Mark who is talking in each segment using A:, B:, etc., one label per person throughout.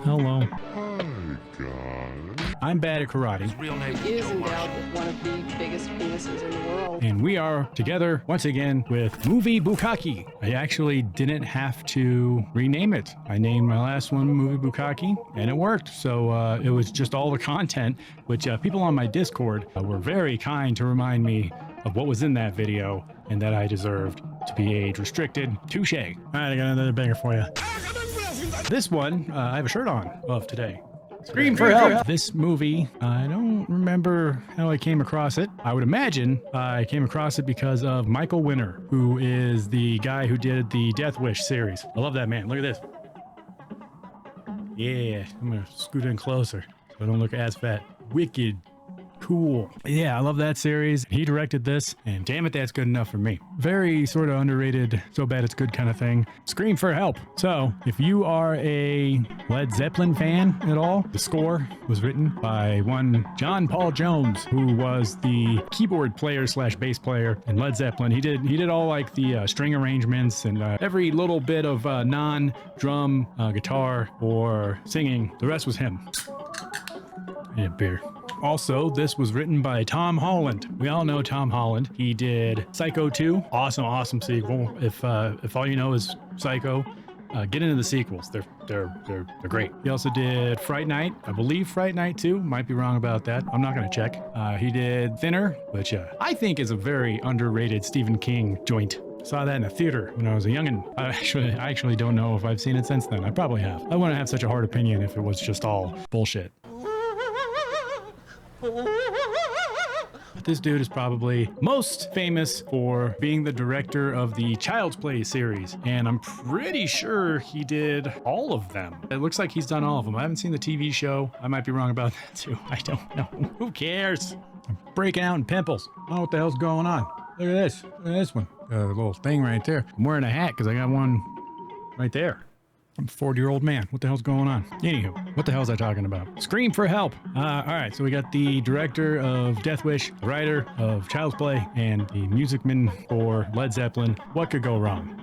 A: Hello.
B: Hi, guys.
A: I'm bad at karate.
C: His real name
D: He is endowed with one of the biggest penises in the world.
A: And we are together once again with Movie Bukkake. I actually didn't have to rename it. I named my last one Movie Bukkake and it worked. So it was just all the content, which people on my Discord were very kind to remind me of what was in that video and that I deserved to be age restricted. Touche. All right, I got another banger for you. This one, I have a shirt on of today. Scream for help. This movie, I don't remember how I came across it. I would imagine I came across it because of Michael Winner, who is the guy who did the Death Wish series. I love that man. Look at this. Yeah, I'm gonna scoot in closer so I don't look as fat. Wicked. Cool. Yeah, I love that series. He directed this, and damn it, that's good enough for me. Very sort of underrated, so bad it's good kind of thing. Scream for help. So, if you are a Led Zeppelin fan at all, the score was written by one John Paul Jones, who was the keyboard player slash bass player in Led Zeppelin. He did all like the string arrangements and every little bit of non-drum guitar or singing. The rest was him. I need a beer. Also, this was written by Tom Holland. We all know Tom Holland. He did Psycho 2. Awesome sequel. If all you know is Psycho, get into the sequels. They're great. He also did Fright Night. I believe Fright Night 2. Might be wrong about that. I'm not gonna check. He did Thinner, which I think is a very underrated Stephen King joint. Saw that in a theater when I was a youngin'. I actually don't know if I've seen it since then. I probably have. I wouldn't have such a hard opinion if it was just all bullshit. But this dude is probably most famous for being the director of the Child's Play series, and I'm pretty sure he did all of them. It looks like he's done all of them. I haven't seen the TV show. I might be wrong about that too. I don't know. Who cares? I'm breaking out in pimples. I don't know what the hell's going on. Look at this. Look at this one. A little thing right there. I'm wearing a hat because I got one right there. I'm a 40-year-old man. What the hell's going on? Anywho, what the hell was I talking about? Scream for help. All right, so we got the director of Death Wish, the writer of Child's Play, and the musicman for Led Zeppelin. What could go wrong?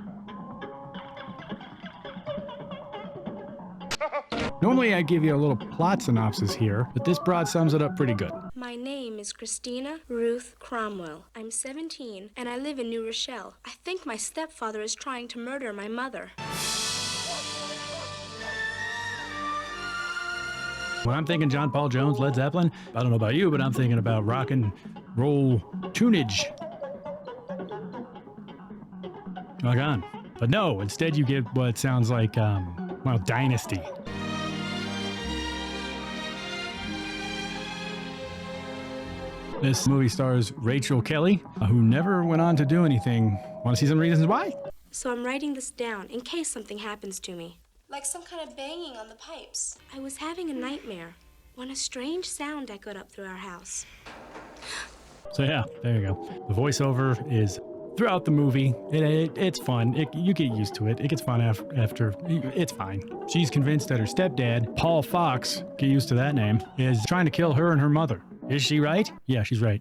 A: Normally I give you a little plot synopsis here, but this broad sums it up pretty good.
E: My name is Christina Ruth Cromwell. I'm 17 and I live in New Rochelle. I think my stepfather is trying to murder my mother.
A: When I'm thinking John Paul Jones, Led Zeppelin, I don't know about you, but I'm thinking about rock and roll tunage. Rock on. But no, instead you get what sounds like, well, Dynasty. This movie stars Rachel Cayley, who never went on to do anything. Want to see some reasons why?
E: So I'm writing this down in case something happens to me. Like some kind of banging on the pipes. I was having a nightmare when a strange sound echoed up through our house.
A: So yeah, there you go. The voiceover is throughout the movie. It's fun. You get used to it. It gets fun after. It's fine. She's convinced that her stepdad, Paul Fox, get used to that name, is trying to kill her and her mother. Is she right? Yeah, she's right.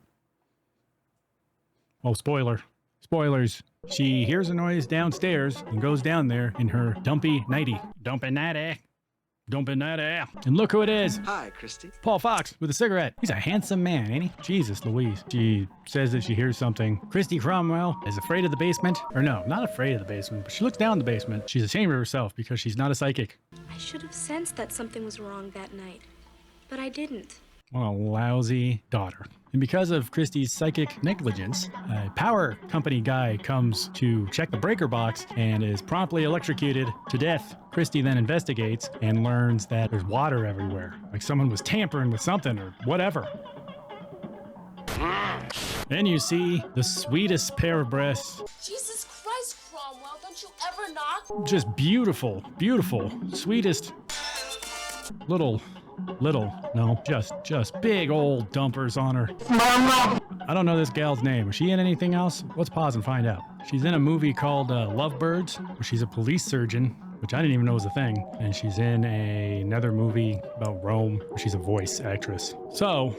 A: Oh, Spoilers. She hears a noise downstairs and goes down there in her dumpy nightie. Dumping nightie. And look who it is.
C: Hi, Christy.
A: Paul Fox with a cigarette. He's a handsome man, ain't he? Jesus Louise. She says that she hears something. Christy Cromwell is afraid of the basement. Or no, not afraid of the basement, but she looks down the basement. She's ashamed of herself because she's not a psychic.
E: I should have sensed that something was wrong that night, but I didn't.
A: What a lousy daughter. And because of Christy's psychic negligence, a power company guy comes to check the breaker box and is promptly electrocuted to death. Christy then investigates and learns that there's water everywhere, like someone was tampering with something or whatever. Then you see the sweetest pair of breasts.
E: Jesus Christ, Cromwell, don't you ever knock?
A: Just beautiful, sweetest just big old dumpers on her. I don't know this gal's name. Is she in anything else? Let's pause and find out. She's in a movie called Lovebirds, where she's a police surgeon, which I didn't even know was a thing. And she's in another movie about Rome, where she's a voice actress. So,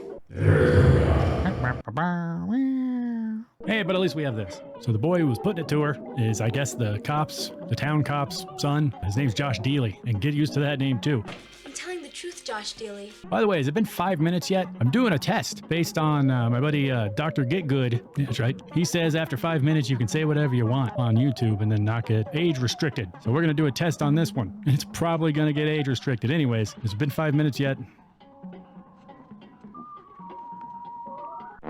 A: Hey, but at least we have this. So the boy who was putting it to her is, I guess, the town cop's son. His name's Josh Dealey, and get used to that name too.
E: I'm telling the truth, Josh Dealey.
A: By the way, has it been 5 minutes yet? I'm doing a test based on my buddy Dr. Get Good. Yeah, that's right. He says after 5 minutes you can say whatever you want on YouTube and then not get age restricted. So we're gonna do a test on this one. It's probably gonna get age restricted anyways. Has it been 5 minutes yet?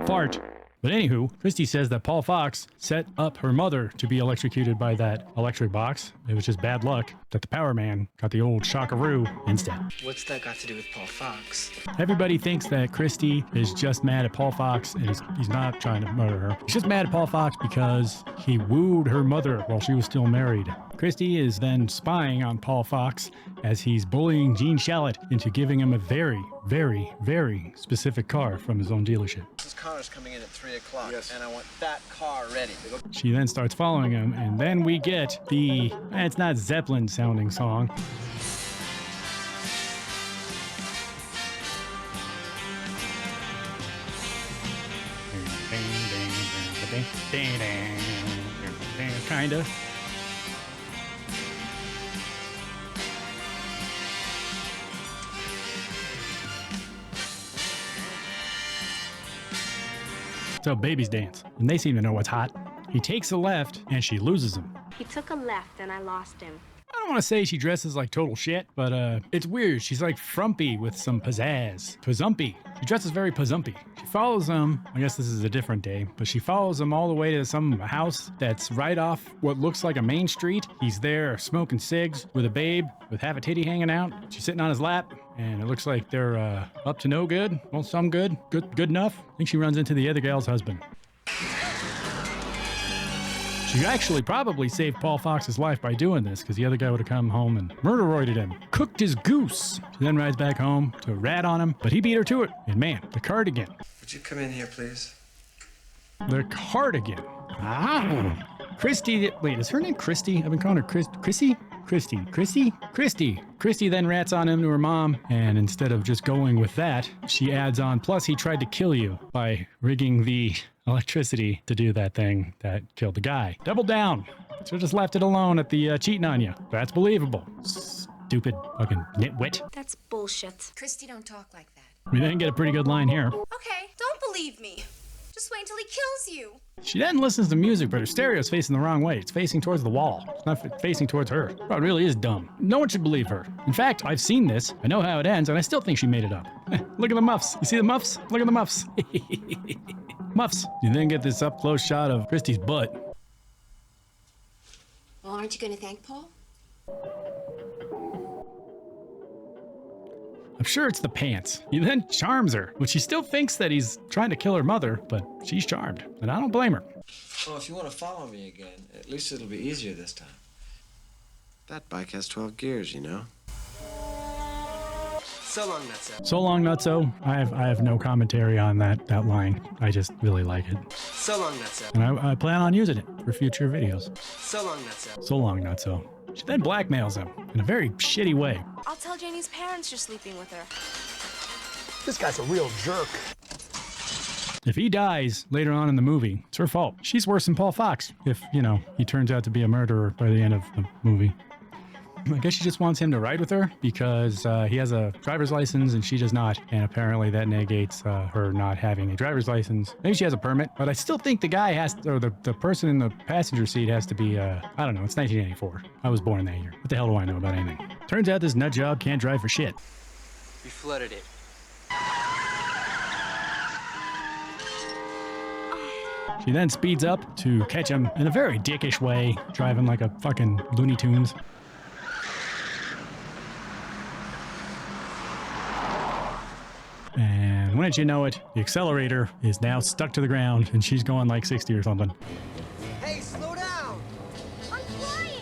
A: Fart. But anywho, Christy says that Paul Fox set up her mother to be electrocuted by that electric box. It was just bad luck that the power man got the old shockaroo instead.
C: What's that got to do with Paul Fox?
A: Everybody thinks that Christy is just mad at Paul Fox, and he's not trying to murder her. He's just mad at Paul Fox because he wooed her mother while she was still married. Christy is then spying on Paul Fox as he's bullying Gene Shalit into giving him a very, very, very specific car from his own dealership.
C: This car is coming in at 3 o'clock, and I want that car ready.
A: She then starts following him, and then we get the, it's not Zeppelin sounding song. Kinda. So babies dance, and they seem to know what's hot. He takes a left, and she loses him.
E: He took a left and I lost him.
A: I don't want to say she dresses like total shit, but it's weird. She's like frumpy with some pizzazz. Pazzumpy. She dresses very pazzumpy. She follows him, I guess this is a different day, but she follows him all the way to some house that's right off what looks like a main street. He's there smoking cigs with a babe with half a titty hanging out. She's sitting on his lap, and it looks like they're up to no good. Well, some good. Good enough. I think she runs into the other gal's husband. She actually probably saved Paul Fox's life by doing this, because the other guy would have come home and murderoided him. Cooked his goose. She then rides back home to rat on him, but he beat her to it. And man, the cardigan.
C: Would you come in here, please?
A: The cardigan. Ah. Christy, wait, is her name Christy? I've been calling her Chrissy? Christy then rats on him to her mom, and instead of just going with that, she adds on, plus he tried to kill you by rigging the electricity to do that thing that killed the guy. Double down. So just left it alone at the cheating on you. That's believable. Stupid fucking nitwit.
E: That's bullshit.
F: Christy, don't talk like that.
A: We then get a pretty good line here.
F: Okay, don't believe me. Just wait until he kills you.
A: She then listens to music, but her stereo's facing the wrong way. It's facing towards the wall. It's not facing towards her. Well, it really is dumb. No one should believe her. In fact, I've seen this. I know how it ends, and I still think she made it up. Look at the muffs. You see the muffs? Look at the muffs. Muffs. You then get this up-close shot of Christy's butt.
F: Well, aren't you going to thank Paul?
A: I'm sure it's the pants. He then charms her, but she still thinks that he's trying to kill her mother, but she's charmed, and I don't blame her.
C: Well, if you want to follow me again, at least it'll be easier this time. That bike has 12 gears, you know. So long, Nutso.
A: So long, Nutso. I have no commentary on that line. I just really like it.
C: So long, Nutso.
A: And I plan on using it for future videos.
C: So long, Nutso.
A: So long, Nutso. She then blackmails him in a very shitty way.
E: I'll tell Janie's parents you're sleeping with her.
G: This guy's a real jerk.
A: If he dies later on in the movie, it's her fault. She's worse than Paul Fox if, you know, he turns out to be a murderer by the end of the movie. I guess she just wants him to ride with her because he has a driver's license and she does not. And apparently that negates her not having a driver's license. Maybe she has a permit, but I still think the guy has to, or the person in the passenger seat has to be, I don't know, it's 1984. I was born that year. What the hell do I know about anything? Turns out this nut job can't drive for shit.
C: We flooded it.
A: She then speeds up to catch him in a very dickish way, driving like a fucking Looney Tunes. And wouldn't you know it, the accelerator is now stuck to the ground and she's going like 60 or something.
C: Hey, slow down!
F: I'm flying!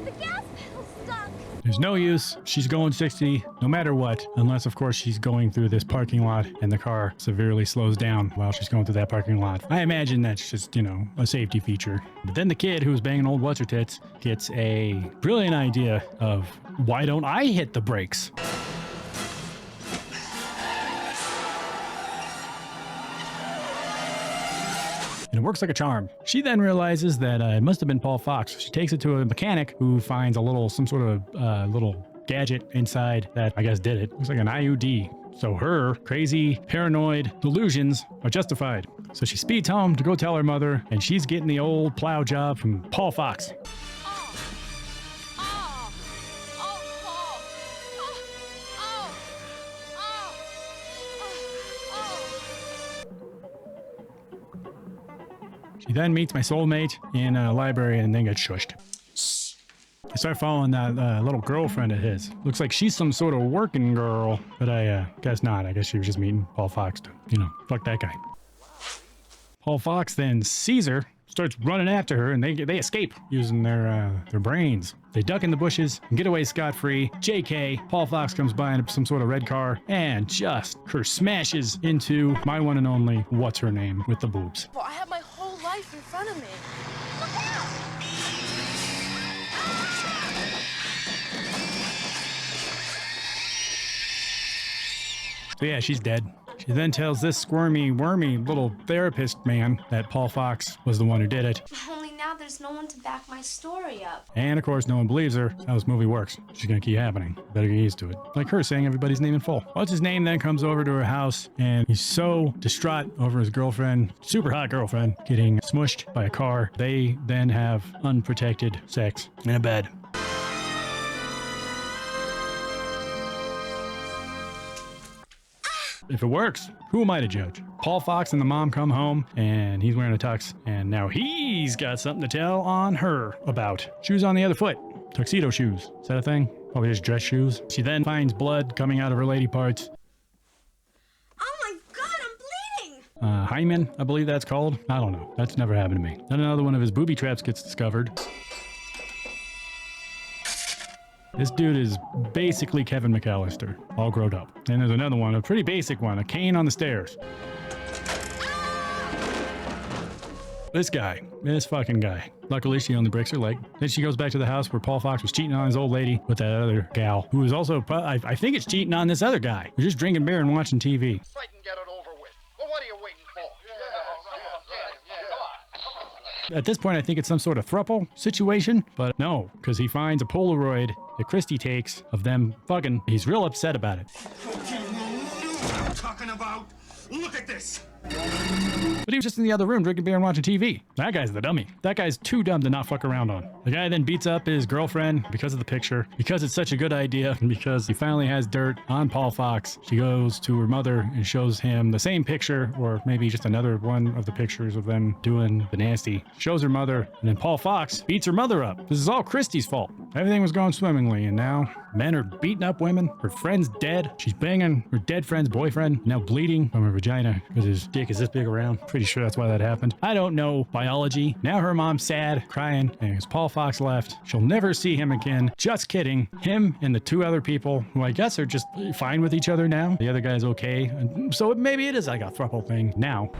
F: The gas pedal's stuck!
A: There's no use. She's going 60 no matter what, unless of course she's going through this parking lot and the car severely slows down while she's going through that parking lot. I imagine that's just, you know, a safety feature. But then the kid who's banging old what's-her-tits gets a brilliant idea of, why don't I hit the brakes? and it works like a charm. She then realizes that it must have been Paul Fox. She takes it to a mechanic who finds some sort of little gadget inside that I guess did it. Looks like an IUD. So her crazy, paranoid delusions are justified. So she speeds home to go tell her mother, and she's getting the old plow job from Paul Fox. She then meets my soulmate in a library and then gets shushed. I start following that little girlfriend of his. Looks like she's some sort of working girl, but I guess not. I guess she was just meeting Paul Fox to, fuck that guy. Paul Fox then sees her, starts running after her, and they escape using their brains. They duck in the bushes and get away scot-free. JK, Paul Fox comes by in some sort of red car and just smashes into my one and only what's-her-name with the boobs.
F: Well, I have my whole life in front of me. Look out!
A: So yeah, she's dead. She then tells this squirmy, wormy little therapist man that Paul Fox was the one who did it.
E: Only now there's no one to back my story up.
A: And of course, no one believes her. How this movie works. She's gonna keep happening. Better get used to it. Like her saying everybody's name in full. What's his name then comes over to her house, and he's so distraught over his girlfriend, super hot girlfriend, getting smushed by a car. They then have unprotected sex in a bed. If it works, who am I to judge? Paul Fox and the mom come home, and he's wearing a tux, and now he's got something to tell on her about. Shoes on the other foot. Tuxedo shoes. Is that a thing? Probably just dress shoes. She then finds blood coming out of her lady parts.
E: Oh my god, I'm bleeding!
A: Hymen, I believe that's called. I don't know. That's never happened to me. Then another one of his booby traps gets discovered. This dude is basically Kevin McAllister, all grown up. And there's another one, a pretty basic one, a cane on the stairs. This fucking guy. Luckily, she only breaks her leg. Then she goes back to the house where Paul Fox was cheating on his old lady with that other gal, who is also, I think it's cheating on this other guy, who's just drinking beer and watching TV.
G: Fight and get it over with. Well, what are you waiting for?
A: At this point, I think it's some sort of throuple situation, but no, because he finds a Polaroid that Christy takes of them fucking. He's real upset about it.
G: I'm talking about. Look at this.
A: But he was just in the other room drinking beer and watching TV. That guy's the dummy. That guy's too dumb to not fuck around on. The guy then beats up his girlfriend because of the picture, because it's such a good idea, and because he finally has dirt on Paul Fox. She goes to her mother and shows him the same picture, or maybe just another one of the pictures of them doing the nasty. Shows her mother, and then Paul Fox beats her mother up. This is all Christy's fault. Everything was going swimmingly, and now men are beating up women. Her friend's dead. She's banging her dead friend's boyfriend, now bleeding from her vagina because his dick is this big around. Pretty sure that's why that happened. I don't know biology. Now her mom's sad, crying, and as Paul Fox left, she'll never see him again. Just kidding. Him and the two other people, who I guess are just fine with each other now. The other guy's okay. And so maybe it is like a throuple thing now.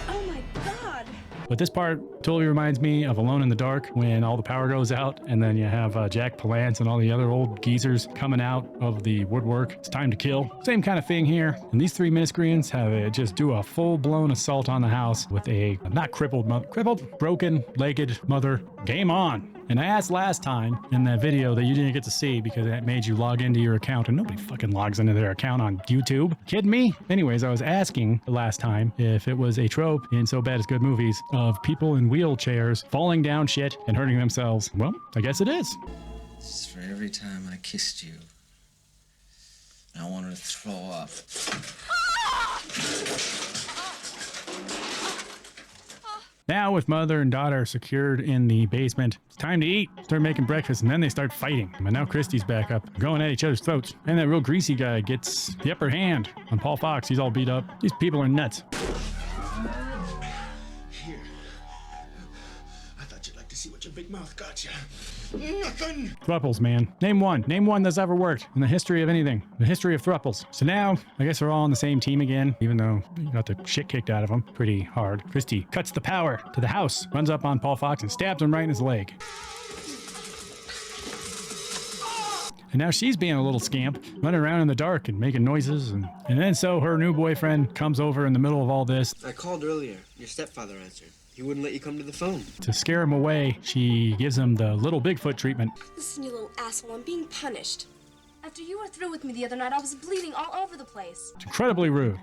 E: Oh my god!
A: But this part totally reminds me of Alone in the Dark, when all the power goes out and then you have Jack Palance and all the other old geezers coming out of the woodwork. It's time to kill. Same kind of thing here. And these three miscreants have just do a full-blown assault on the house with a not crippled mother, broken-legged mother. Game on. And I asked last time in that video that you didn't get to see because that made you log into your account, and nobody fucking logs into their account on YouTube. Kidding me? Anyways, I was asking last time if it was a trope in So Bad It's Good movies of people in wheelchairs falling down shit and hurting themselves. Well, I guess it is.
C: This is for every time I kissed you. I wanted to throw up.
A: Now, with mother and daughter secured in the basement, it's time to eat. Start making breakfast, and then they start fighting. And now Christy's back up, going at each other's throats. And that real greasy guy gets the upper hand on Paul Fox. He's all beat up. These people are nuts.
G: Here. I thought you'd like to see what your big mouth got you. Nothing.
A: Thruples, man. Name one. Name one that's ever worked in the history of anything. The history of thruples. So now, I guess they're all on the same team again, even though they got the shit kicked out of them pretty hard. Christy cuts the power to the house, runs up on Paul Fox and stabs him right in his leg. And now she's being a little scamp, running around in the dark and making noises. And then so her new boyfriend comes over in the middle of all this.
H: I called earlier. Your stepfather answered. He wouldn't let you come to the phone.
A: To scare him away, she gives him the little Bigfoot treatment.
E: Listen, you little asshole, I'm being punished. After you were through with me the other night, I was bleeding all over the place.
A: It's incredibly rude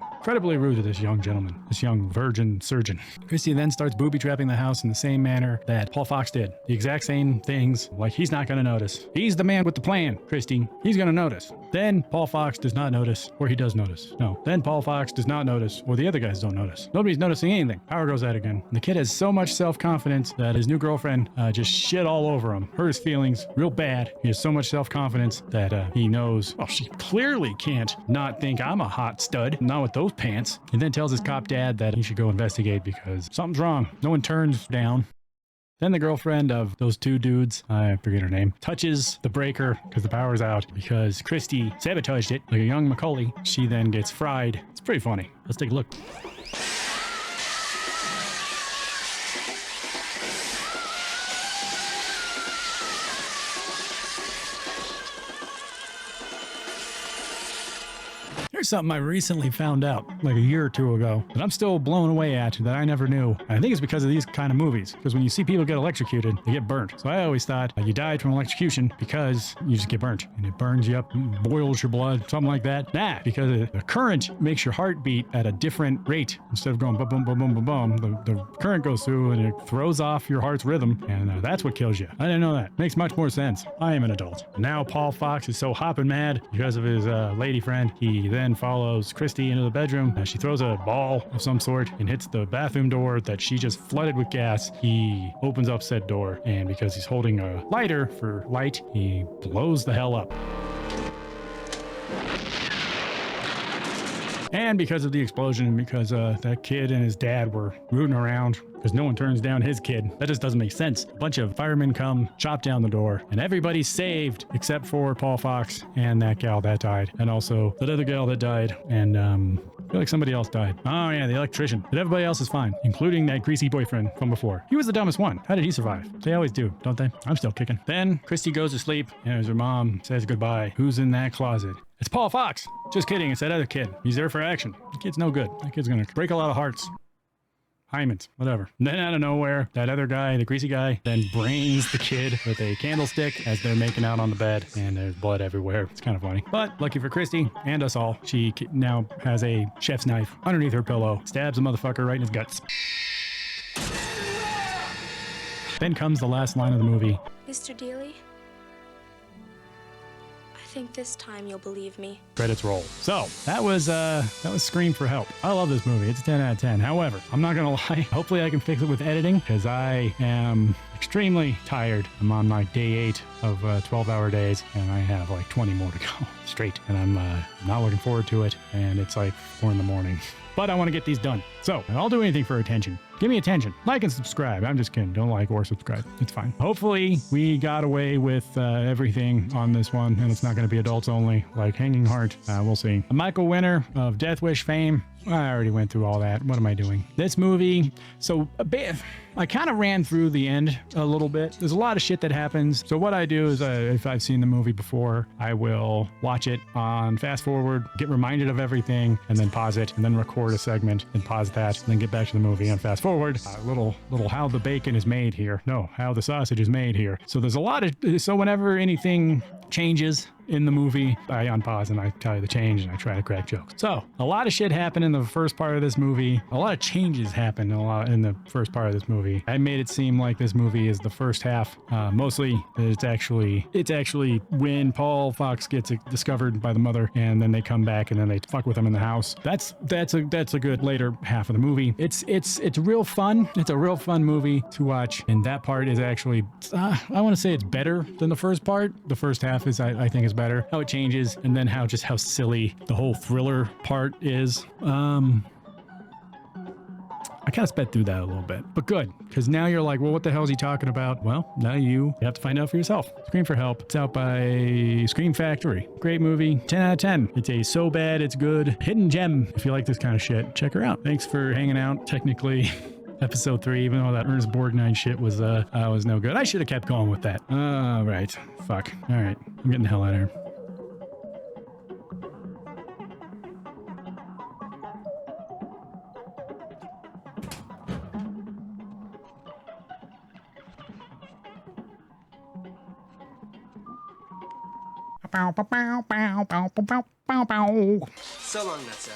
A: to this young gentleman, this young virgin surgeon. Christy then starts booby-trapping the house in the same manner that Paul Fox did. The exact same things, like he's not going to notice. He's the man with the plan, Christy. He's going to notice. Then Paul Fox does not notice, or he does notice. No, then Paul Fox does not notice, or the other guys don't notice. Nobody's noticing anything. Power goes out again. The kid has so much self-confidence that his new girlfriend just shit all over him. Hurt his feelings real bad. He has so much self-confidence that he knows, oh, she clearly can't not think I'm a hot stud, not with those pants. And then tells his cop dad that he should go investigate because something's wrong. No one turns down. Then the girlfriend of those two dudes, I forget her name, touches the breaker because the power's out because Christy sabotaged it like a young Macaulay. She then gets fried. It's pretty funny. Let's take a look. Here's something I recently found out like a year or two ago that I'm still blown away at that I never knew. I think it's because of these kind of movies. Because when you see people get electrocuted, they get burnt. So I always thought you died from electrocution because you just get burnt. And it burns you up, boils your blood, something like that. Nah, because the current makes your heart beat at a different rate. Instead of going boom, boom, boom, boom, boom, boom, the current goes through and it throws off your heart's rhythm. And that's what kills you. I didn't know that. Makes much more sense. I am an adult. Now Paul Fox is so hopping mad because of his lady friend. He then follows Christy into the bedroom. She throws a ball of some sort and hits the bathroom door that she just flooded with gas. He opens up said door, and because he's holding a lighter for light, he blows the hell up. And because of the explosion, and because that kid and his dad were rooting around, because no one turns down his kid. That just doesn't make sense. A bunch of firemen come, chop down the door, and everybody's saved except for Paul Fox and that gal that died. And also that other gal that died. And I feel like somebody else died. Oh yeah, the electrician. But everybody else is fine, including that greasy boyfriend from before. He was the dumbest one. How did he survive? They always do, don't they? I'm still kicking. Then Christy goes to sleep, and as her mom says goodbye, who's in that closet? It's Paul Fox. Just kidding, it's that other kid. He's there for action. The kid's no good. That kid's gonna break a lot of hearts. Hymens, whatever. Then out of nowhere, that other guy, the greasy guy, then brains the kid with a candlestick as they're making out on the bed, and there's blood everywhere. It's kind of funny. But lucky for Christy and us all, she now has a chef's knife underneath her pillow, stabs a motherfucker right in his guts. Then comes the last line of the movie.
E: Mr. Dealey, I think this time you'll believe me.
A: Credits roll. So that was Scream for Help. I love this movie. It's a 10 out of 10. However, I'm not gonna lie. Hopefully I can fix it with editing because I am extremely tired. I'm on like day 8 of 12-hour days, and I have like 20 more to go straight. And I'm not looking forward to it. And it's like 4 in the morning. But I want to get these done. So I'll do anything for attention. Give me attention. Like and subscribe. I'm just kidding. Don't like or subscribe. It's fine. Hopefully we got away with everything on this one, and it's not going to be adults only, like Hanging Heart. We'll see. Michael Winner of Death Wish fame. I already went through all that. What am I doing? This movie. So I kind of ran through the end a little bit. There's a lot of shit that happens. So what I do is if I've seen the movie before, I will watch it on fast forward, get reminded of everything, and then pause it, and then record a segment, and pause that, and then get back to the movie and fast forward. Little how the bacon is made here. No, how the sausage is made here. So there's a lot of, so whenever anything changes in the movie, I unpause and I tell you the change and I try to crack jokes. So a lot of shit happened in the first part of this movie. A lot of changes happened in the first part of this movie. I made it seem like this movie is the first half. Mostly it's actually when Paul Fox gets discovered by the mother, and then they come back and then they fuck with him in the house. That's a good later half of the movie. It's real fun. It's a real fun movie to watch, and that part is actually I want to say it's better than the first part. The first half is I think is better. How it changes, and then how silly the whole thriller part is. I kind of sped through that a little bit, but good, because now you're like, well, what the hell is he talking about? Well, now you have to find out for yourself. Scream for Help. It's out by Scream Factory. Great movie. 10 out of 10. It's a so bad it's good hidden gem. If you like this kind of shit, check her out. Thanks for hanging out. Technically episode 3, even though that Ernest Borgnine shit was no good. I should have kept going with that. All right. Fuck. All right. I'm getting the hell out of here.
H: So long, Nutso.